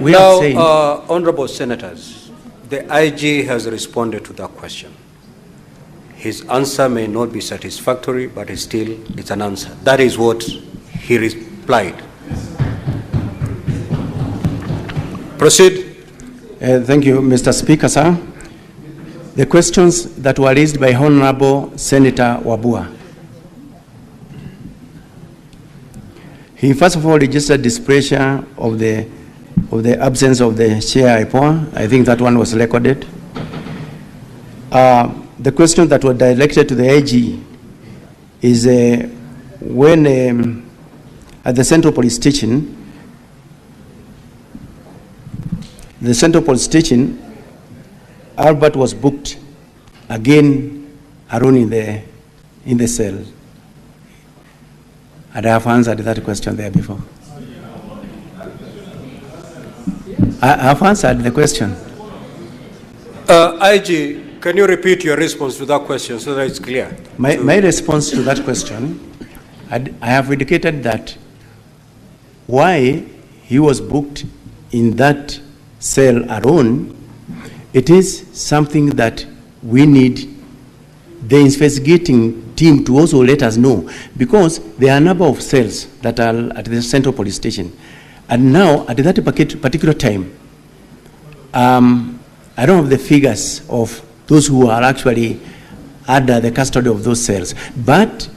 we have said... Honorable Senators, the IG has responded to that question. His answer may not be satisfactory, but it's an answer. That is what he replied. Proceed. Thank you, Mr. Speaker, sir. The questions that were raised by Honorable Senator Wabua. He first of all registered displeasure of the absence of the chair IPOA. I think that one was recorded. The question that was directed to the AG is when at the Central Police Station, Albert was booked again alone in the cell. And I have answered that question there before. I have answered the question. IG, can you repeat your response to that question so that it's clear? My response to that question, I have indicated that why he was booked in that cell alone, it is something that we need the investigating team to also let us know, because there are a number of cells that are at the Central Police Station. And now, at that particular time, I don't have the figures of those who are actually under the custody of those cells. But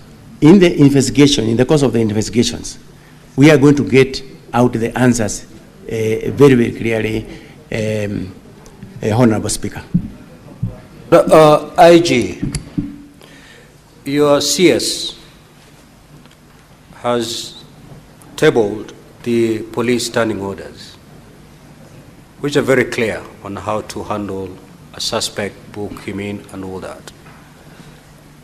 in the investigation, in the course of the investigations, we are going to get out the answers very, very clearly, Honorable Speaker. IG, your CS has tabled the police standing orders, which are very clear on how to handle a suspect, book him in, and all that.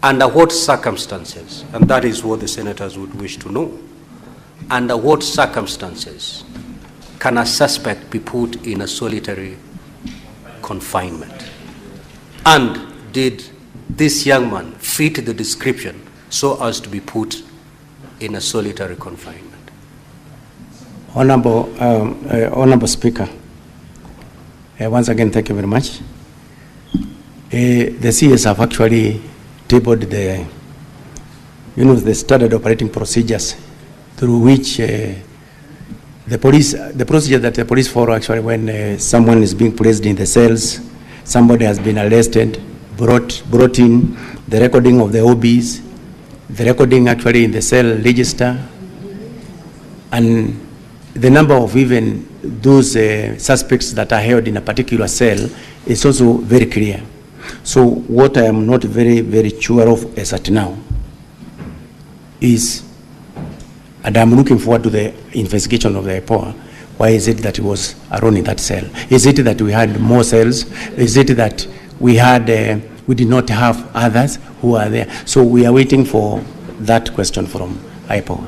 Under what circumstances, and that is what the senators would wish to know, under what circumstances can a suspect be put in a solitary confinement? And did this young man fit the description so as to be put in a solitary confinement? Honorable Speaker, once again, thank you very much. The CS have actually tabled the standard operating procedures through which the procedure that the police follow actually when someone is being placed in the cells, somebody has been arrested, brought in, the recording of the OBs, the recording actually in the cell register, and the number of even those suspects that are held in a particular cell is also very clear. So what I am not very, very sure of as at now is, and I'm looking forward to the investigation of the IPOA, why is it that he was alone in that cell? Is it that we had more cells? Is it that we did not have others who are there? So we are waiting for that question from IPOA.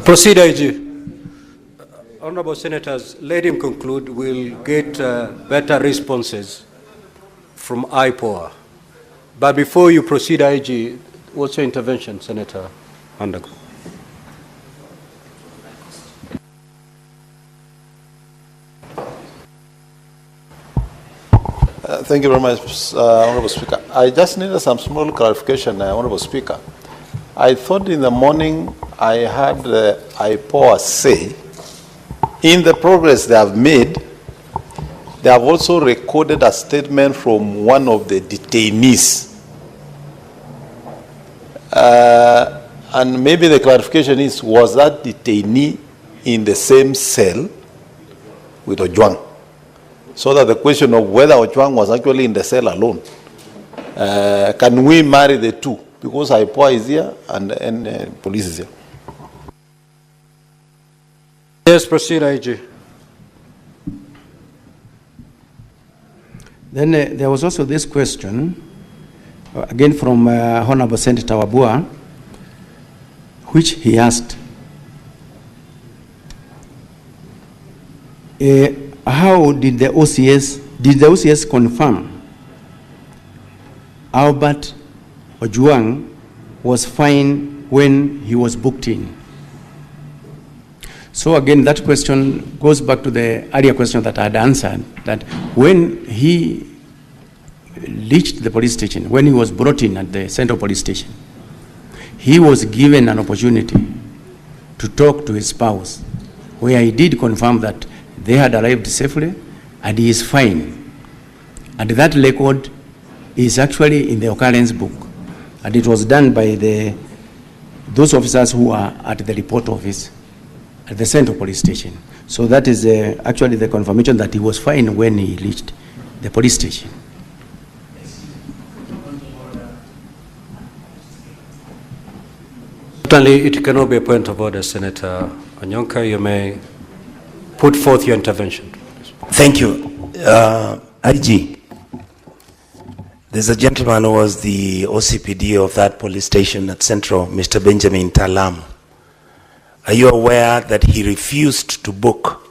Proceed, IG. Honorable Senators, let him conclude. We'll get better responses from IPOA. But before you proceed, IG, what's your intervention, Senator Andago? Thank you very much, Honorable Speaker. I just needed some small clarification, Honorable Speaker. I thought in the morning I heard IPOA say, in the progress they have made, they have also recorded a statement from one of the detainees. And maybe the clarification is, was that detainee in the same cell with Ojwang? So that the question of whether Ojwang was actually in the cell alone, can we marry the two? Because IPOA is here and police is here. Yes, proceed, IG. Then there was also this question, again from Honorable Senator Wabua, which he asked, how did the OCS confirm Albert Ojwang was fine when he was booked in? So again, that question goes back to the earlier question that I had answered, that when he reached the police station, when he was brought in at the Central Police Station, he was given an opportunity to talk to his spouse, where he did confirm that they had arrived safely and he is fine. And that record is actually in the occurrence book, and it was done by those officers who are at the report office at the Central Police Station. So that is actually the confirmation that he was fine when he reached the police station. Certainly, it cannot be a point of order, Senator Onyonka. You may put forth your intervention. Thank you. IG, there's a gentleman who was the OCPD of that police station at Central, Mr. Benjamin Talam. Are you aware that he refused to book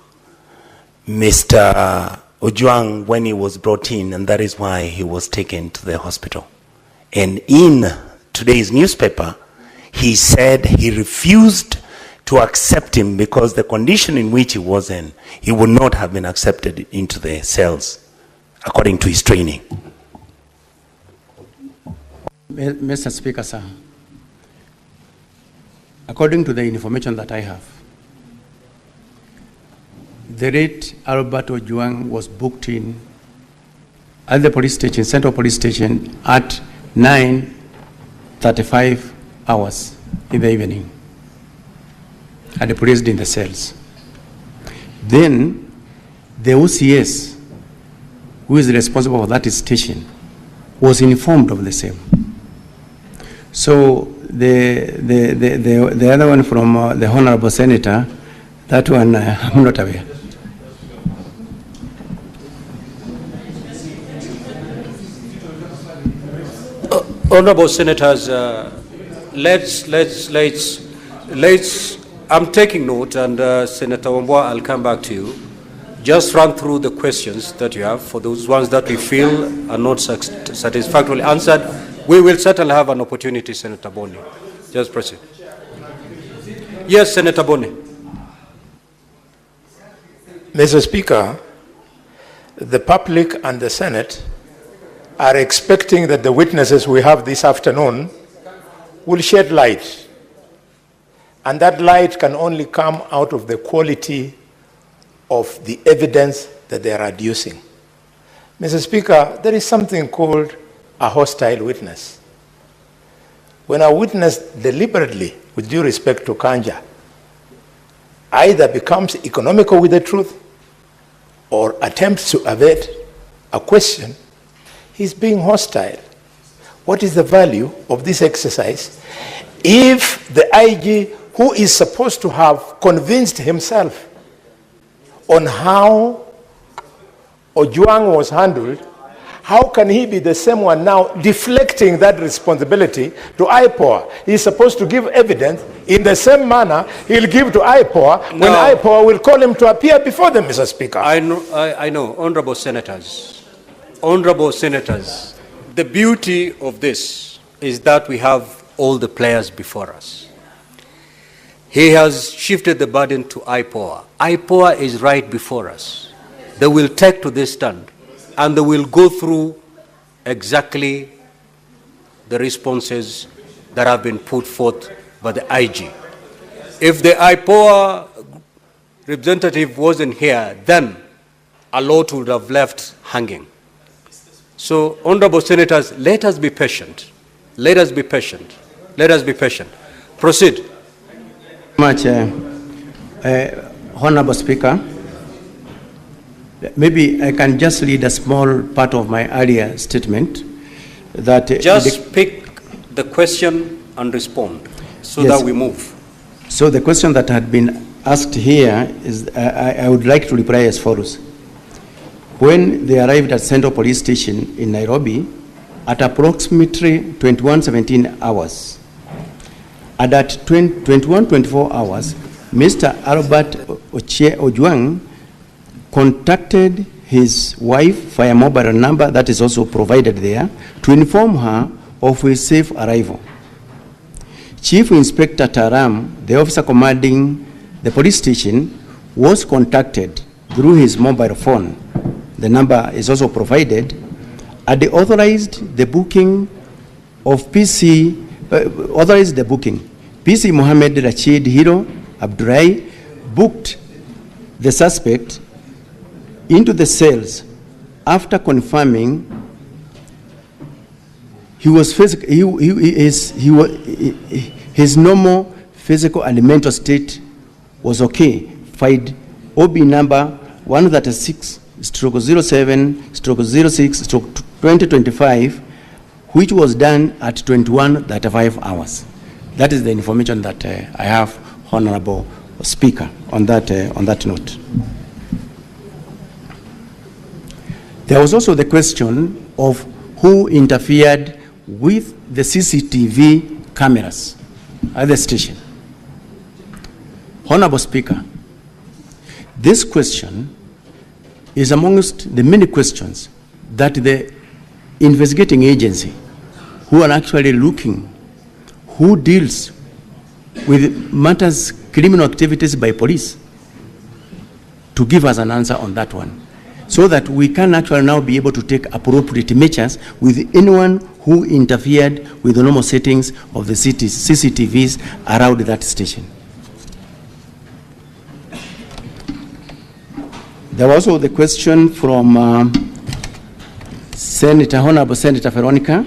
Mr. Ojwang when he was brought in, and that is why he was taken to the hospital? And in today's newspaper, he said he refused to accept him because the condition in which he was in, he would not have been accepted into the cells according to his training. Mr. Speaker, sir, according to the information that I have, the late Albert Ojwang was booked in at the police station, Central Police Station, at 9:35 hours in the evening, and placed in the cells. Then the OCS, who is responsible for that station, was informed of the same. So the other one from the Honorable Senator, that one I'm not aware. Honorable Senators, let's. I'm taking note, and Senator Wambua, I'll come back to you. Just run through the questions that you have. For those ones that we feel are not satisfactorily answered, we will certainly have an opportunity, Senator Boni. Just proceed. Yes, Senator Boni. Mr. Speaker, the public and the Senate are expecting that the witnesses we have this afternoon will shed light. And that light can only come out of the quality of the evidence that they are adducing. Mr. Speaker, there is something called a hostile witness. When a witness deliberately, with due respect to Kanja, either becomes economical with the truth or attempts to evade a question, he's being hostile. What is the value of this exercise if the IG, who is supposed to have convinced himself on how Ojwang was handled, how can he be the same one now deflecting that responsibility to IPOA? He's supposed to give evidence in the same manner he'll give to IPOA when IPOA will call him to appear before them, Mr. Speaker. I know, Honorable Senators, the beauty of this is that we have all the players before us. He has shifted the burden to IPOA. IPOA is right before us. They will take to this stand, and they will go through exactly the responses that have been put forth by the IG. If the IPOA representative wasn't here, then a lot would have left hanging. So, Honorable Senators, let us be patient. Let us be patient. Let us be patient. Proceed. Much, Honorable Speaker. Maybe I can just read a small part of my earlier statement. That just pick the question and respond, so yes, that we move. So the question that had been asked here is, I would like to reply as follows. When they arrived at Central Police Station in Nairobi at approximately 21:17 hours, and at 21:24 hours, Mr. Albert Ojwang contacted his wife via mobile number that is also provided there to inform her of his safe arrival. Chief Inspector Taram, the officer commanding the police station was contacted through his mobile phone. The number is also provided, and they authorized the booking of PC Mohammed Rashid Hiro Abdurai booked the suspect into the cells after confirming his normal physical and mental state was okay. Filed OB number 136/07/06/2025, which was done at 21:35 hours. That is the information that I have, Honorable Speaker, on that note. There was also the question of who interfered with the CCTV cameras at the station. Honorable Speaker, this question is amongst the many questions that the investigating agency who are actually looking, who deals with matters, criminal activities by police, to give us an answer on that one, so that we can actually now be able to take appropriate measures with anyone who interfered with the normal settings of the CCTVs around that station. There was also the question from Honorable Senator Veronica.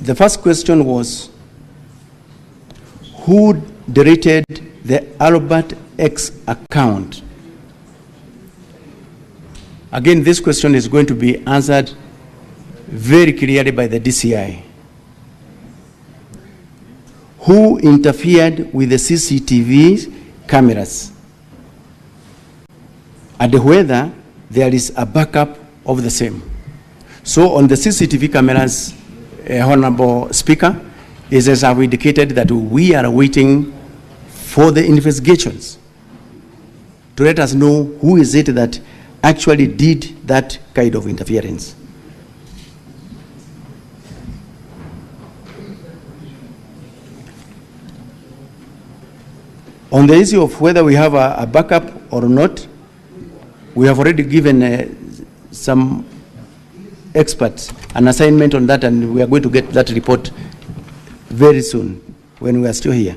The first question was, who deleted the Albert X account? Again, this question is going to be answered very clearly by the DCI. Who interfered with the CCTV cameras, and whether there is a backup of the same. So on the CCTV cameras, Honorable Speaker, is as I've indicated that we are waiting for the investigations to let us know who is it that actually did that kind of interference. On the issue of whether we have a backup or not, we have already given some experts an assignment on that, and we are going to get that report very soon when we are still here.